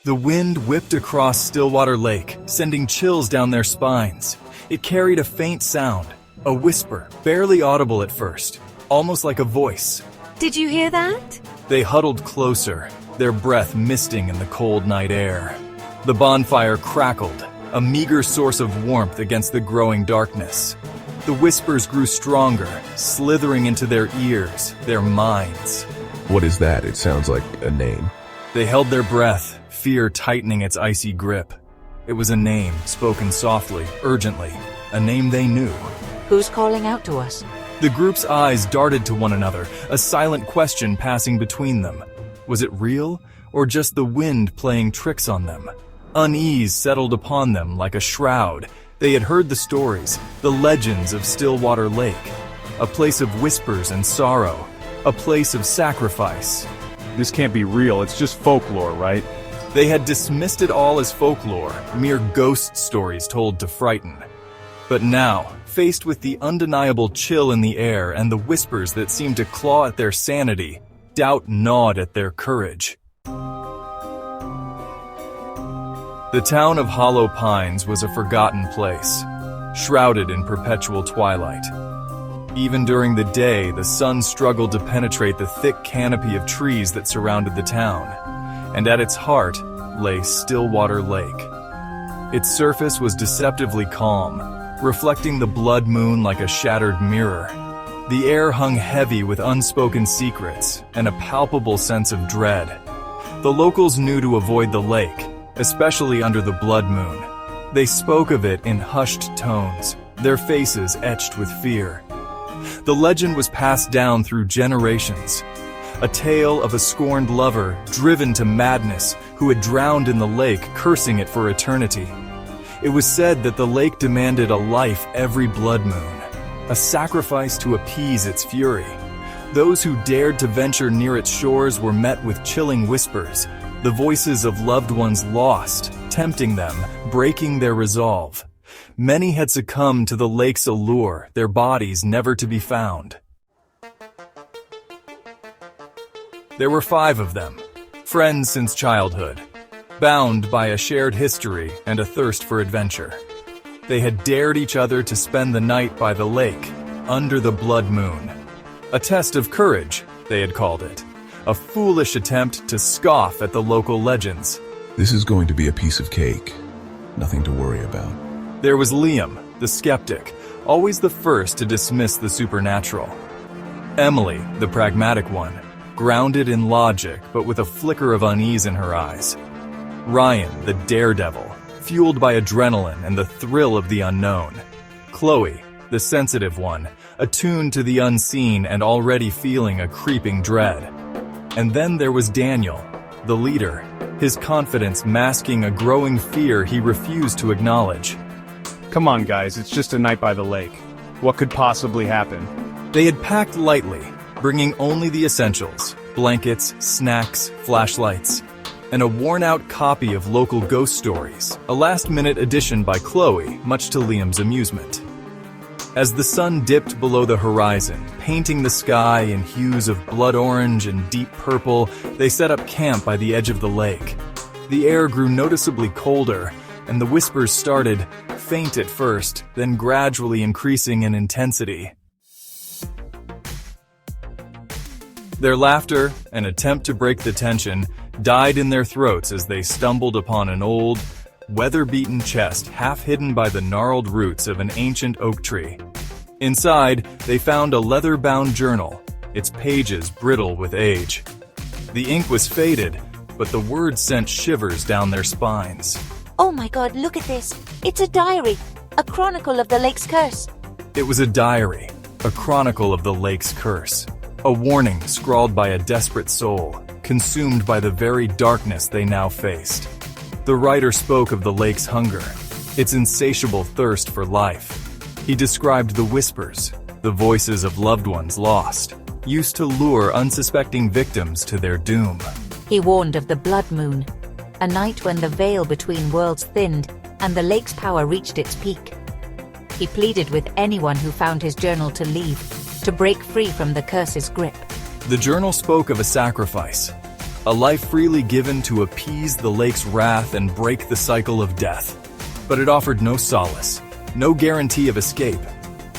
The wind whipped across Stillwater Lake, sending chills down their spines. It carried a faint sound, a whisper, barely audible at first, almost like a voice. Did you hear that? They huddled closer, their breath misting in the cold night air. The bonfire crackled, a meager source of warmth against the growing darkness. The whispers grew stronger, slithering into their ears, their minds. What is that? It sounds like a name. They held their breath, fear tightening its icy grip. It was a name, spoken softly, urgently, a name they knew. Who's calling out to us? The group's eyes darted to one another, a silent question passing between them. Was it real, or just the wind playing tricks on them? Unease settled upon them like a shroud. They had heard the stories, the legends of Stillwater Lake, a place of whispers and sorrow, a place of sacrifice. This can't be real, it's just folklore, right? They had dismissed it all as folklore, mere ghost stories told to frighten. But now, faced with the undeniable chill in the air and the whispers that seemed to claw at their sanity, doubt gnawed at their courage. The town of Hollow Pines was a forgotten place, shrouded in perpetual twilight. Even during the day, the sun struggled to penetrate the thick canopy of trees that surrounded the town, and at its heart lay Stillwater Lake. Its surface was deceptively calm, reflecting the blood moon like a shattered mirror. The air hung heavy with unspoken secrets and a palpable sense of dread. The locals knew to avoid the lake, especially under the blood moon. They spoke of it in hushed tones, their faces etched with fear. The legend was passed down through generations, a tale of a scorned lover driven to madness who had drowned in the lake, cursing it for eternity. It was said that the lake demanded a life every blood moon, a sacrifice to appease its fury. Those who dared to venture near its shores were met with chilling whispers, the voices of loved ones lost, tempting them, breaking their resolve. Many had succumbed to the lake's allure, their bodies never to be found. There were 5 of them, friends since childhood, bound by a shared history and a thirst for adventure. They had dared each other to spend the night by the lake, under the blood moon. A test of courage, they had called it. A foolish attempt to scoff at the local legends. This is going to be a piece of cake. Nothing to worry about. There was Liam, the skeptic, always the first to dismiss the supernatural. Emily, the pragmatic one, grounded in logic but with a flicker of unease in her eyes. Ryan, the daredevil, fueled by adrenaline and the thrill of the unknown. Chloe, the sensitive one, attuned to the unseen and already feeling a creeping dread. And then there was Daniel, the leader, his confidence masking a growing fear he refused to acknowledge. Come on, guys, it's just a night by the lake. What could possibly happen? They had packed lightly, bringing only the essentials: blankets, snacks, flashlights, and a worn-out copy of local ghost stories, a last-minute addition by Chloe, much to Liam's amusement. As the sun dipped below the horizon, painting the sky in hues of blood orange and deep purple, they set up camp by the edge of the lake. The air grew noticeably colder, and the whispers started, faint at first, then gradually increasing in intensity. Their laughter, an attempt to break the tension, died in their throats as they stumbled upon an old, weather-beaten chest half hidden by the gnarled roots of an ancient oak tree. Inside, they found a leather-bound journal, its pages brittle with age. The ink was faded, but the words sent shivers down their spines. Oh my God, look at this. It's a diary, a chronicle of the lake's curse. It was a diary, a chronicle of the lake's curse. A warning scrawled by a desperate soul, consumed by the very darkness they now faced. The writer spoke of the lake's hunger, its insatiable thirst for life. He described the whispers, the voices of loved ones lost, used to lure unsuspecting victims to their doom. He warned of the blood moon, a night when the veil between worlds thinned and the lake's power reached its peak. He pleaded with anyone who found his journal to leave, to break free from the curse's grip. The journal spoke of a sacrifice, a life freely given to appease the lake's wrath and break the cycle of death. But it offered no solace, no guarantee of escape.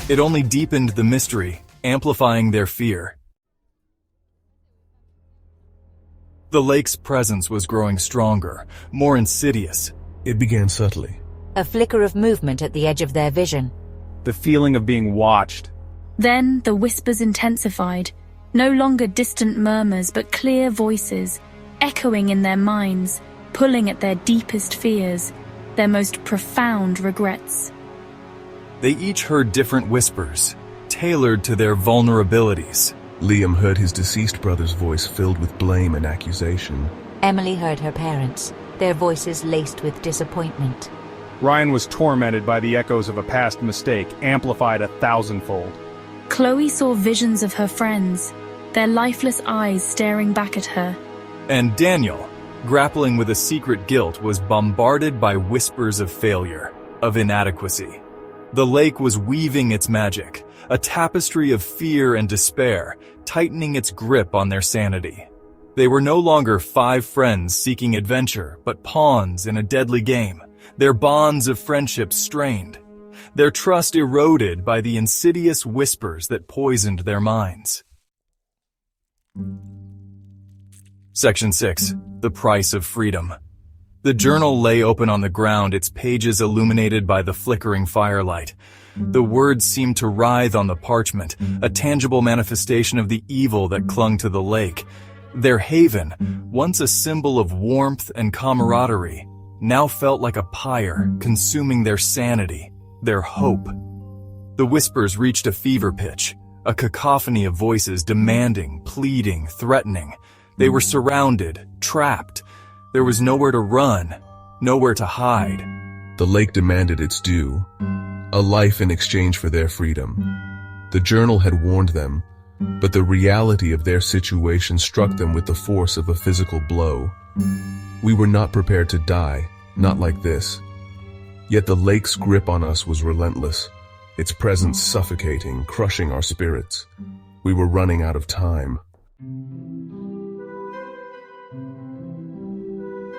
It only deepened the mystery, amplifying their fear. The lake's presence was growing stronger, more insidious. It began subtly. A flicker of movement at the edge of their vision. The feeling of being watched. Then the whispers intensified, no longer distant murmurs but clear voices, echoing in their minds, pulling at their deepest fears, their most profound regrets. They each heard different whispers, tailored to their vulnerabilities. Liam heard his deceased brother's voice filled with blame and accusation. Emily heard her parents, their voices laced with disappointment. Ryan was tormented by the echoes of a past mistake, amplified 1,000-fold. Chloe saw visions of her friends, their lifeless eyes staring back at her. And Daniel, grappling with a secret guilt, was bombarded by whispers of failure, of inadequacy. The lake was weaving its magic, a tapestry of fear and despair, tightening its grip on their sanity. They were no longer 5 friends seeking adventure, but pawns in a deadly game, their bonds of friendship strained, their trust eroded by the insidious whispers that poisoned their minds. Section 6. The Price of Freedom. The journal lay open on the ground, its pages illuminated by the flickering firelight. The words seemed to writhe on the parchment, a tangible manifestation of the evil that clung to the lake. Their haven, once a symbol of warmth and camaraderie, now felt like a pyre consuming their sanity, their hope. The whispers reached a fever pitch, a cacophony of voices demanding, pleading, threatening. They were surrounded, trapped. There was nowhere to run, nowhere to hide. The lake demanded its due, a life in exchange for their freedom. The journal had warned them, but the reality of their situation struck them with the force of a physical blow. We were not prepared to die, not like this. Yet the lake's grip on us was relentless, its presence suffocating, crushing our spirits. We were running out of time.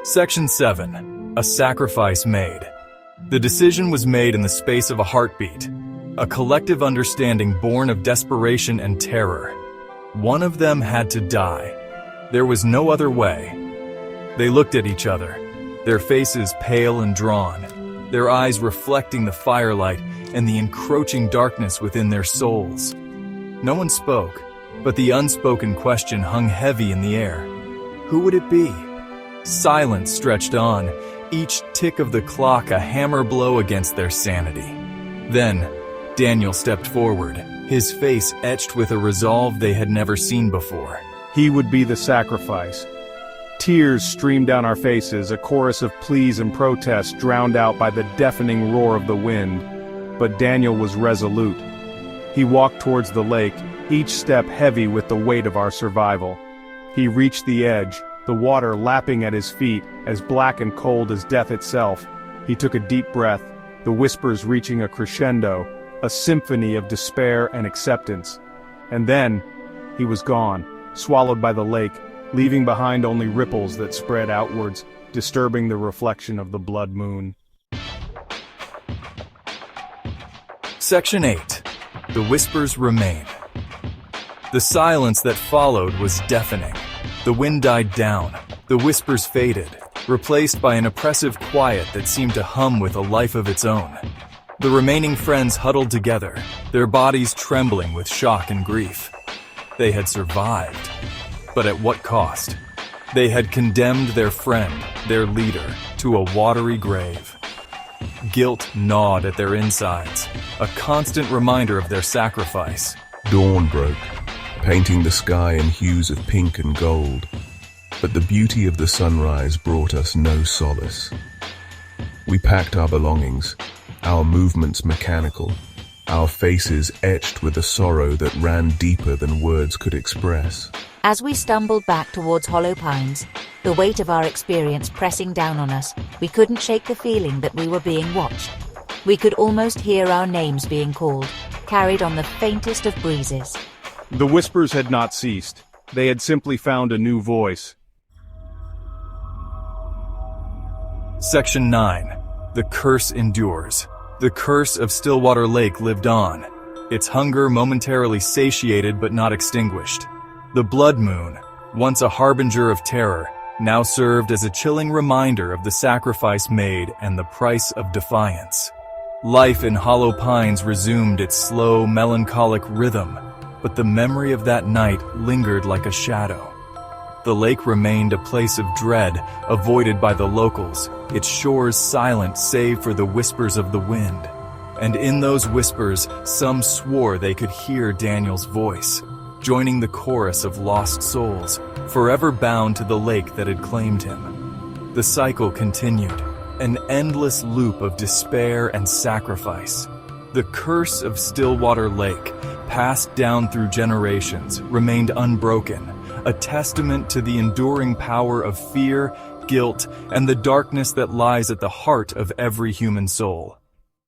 Section 7. A Sacrifice Made. The decision was made in the space of a heartbeat, a collective understanding born of desperation and terror. One of them had to die. There was no other way. They looked at each other, their faces pale and drawn, their eyes reflecting the firelight and the encroaching darkness within their souls. No one spoke, but the unspoken question hung heavy in the air. Who would it be? Silence stretched on, each tick of the clock a hammer blow against their sanity. Then, Daniel stepped forward, his face etched with a resolve they had never seen before. He would be the sacrifice. Tears streamed down our faces, a chorus of pleas and protests drowned out by the deafening roar of the wind. But Daniel was resolute. He walked towards the lake, each step heavy with the weight of our survival. He reached the edge, the water lapping at his feet, as black and cold as death itself. He took a deep breath, the whispers reaching a crescendo, a symphony of despair and acceptance. And then, he was gone, swallowed by the lake, leaving behind only ripples that spread outwards, disturbing the reflection of the blood moon. Section 8. The Whispers Remain. The silence that followed was deafening. The wind died down, the whispers faded, replaced by an oppressive quiet that seemed to hum with a life of its own. The remaining friends huddled together, their bodies trembling with shock and grief. They had survived, but at what cost? They had condemned their friend, their leader, to a watery grave. Guilt gnawed at their insides, a constant reminder of their sacrifice. Dawn broke, painting the sky in hues of pink and gold, but the beauty of the sunrise brought us no solace. We packed our belongings, our movements mechanical, our faces etched with a sorrow that ran deeper than words could express. As we stumbled back towards Hollow Pines, the weight of our experience pressing down on us, we couldn't shake the feeling that we were being watched. We could almost hear our names being called, carried on the faintest of breezes. The whispers had not ceased. They had simply found a new voice. Section 9. The curse endures. The curse of Stillwater Lake lived on, its hunger momentarily satiated but not extinguished. The blood moon, once a harbinger of terror, now served as a chilling reminder of the sacrifice made and the price of defiance. Life in Hollow Pines resumed its slow, melancholic rhythm, but the memory of that night lingered like a shadow. The lake remained a place of dread, avoided by the locals, its shores silent save for the whispers of the wind. And in those whispers, some swore they could hear Daniel's voice, joining the chorus of lost souls, forever bound to the lake that had claimed him. The cycle continued, an endless loop of despair and sacrifice. The curse of Stillwater Lake, passed down through generations, remained unbroken, a testament to the enduring power of fear, guilt, and the darkness that lies at the heart of every human soul.